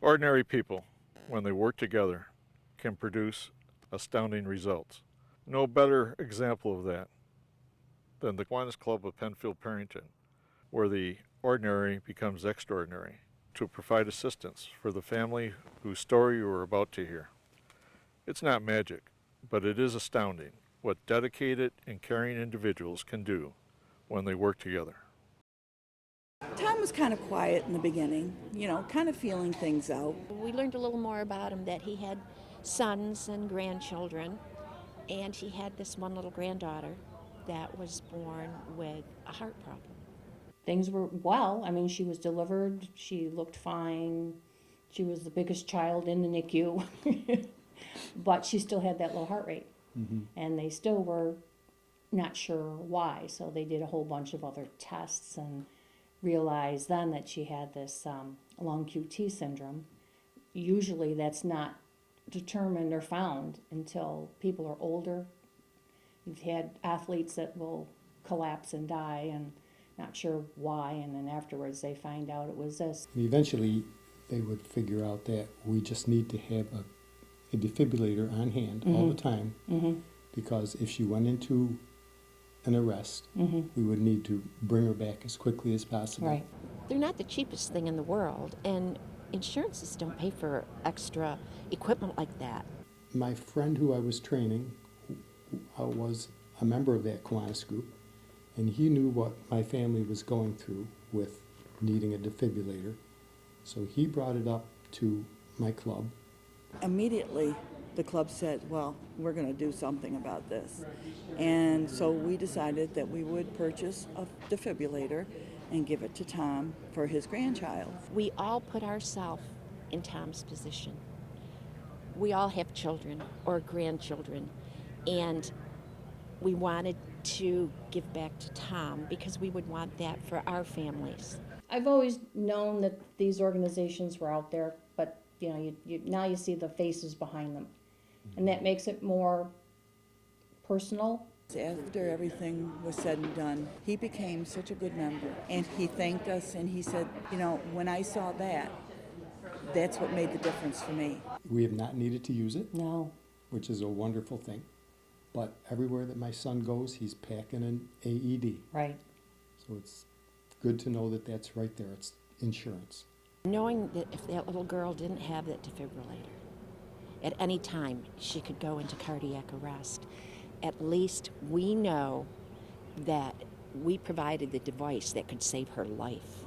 Ordinary people, when they work together, can produce astounding results. No better example of that than the Kiwanis Club of Penfield-Perinton, where the ordinary becomes extraordinary, to provide assistance for the family whose story you are about to hear. It's not magic, but it is astounding what dedicated and caring individuals can do when they work together. Tom was kind of quiet in the beginning, kind of feeling things out. We learned a little more about him, that he had sons and grandchildren, and he had this one little granddaughter that was born with a heart problem. Things were well. I mean, she was delivered, she looked fine, she was the biggest child in the NICU, but she still had that low heart rate. Mm-hmm. And they still were not sure why, so they did a whole bunch of other tests and realized then that she had this long QT syndrome. Usually that's not determined or found until people are older. You've had athletes that will collapse and die and not sure why, and then afterwards they find out it was this. And eventually they would figure out that we just need to have a defibrillator on hand all the time, because if she went into an arrest, we would need to bring her back as quickly as possible. Right. They're not the cheapest thing in the world, and insurances don't pay for extra equipment like that. My friend who I was training was a member of that Kiwanis group, and he knew what my family was going through with needing a defibrillator. So he brought it up to my club. Immediately, the club said, well, we're going to do something about this. And so we decided that we would purchase a defibrillator and give it to Tom for his grandchild. We all put ourselves in Tom's position. We all have children or grandchildren, and we wanted to give back to Tom because we would want that for our families. I've always known that these organizations were out there, but you now you see the faces behind them, and that makes it more personal. After everything was said and done, he became such a good member, and he thanked us, and he said, when I saw that, that's what made the difference for me. We have not needed to use it, No. which is a wonderful thing. But everywhere that my son goes, he's packing an AED. Right. So it's good to know that that's right there. It's insurance. Knowing that if that little girl didn't have that defibrillator, at any time she could go into cardiac arrest, at least we know that we provided the device that could save her life.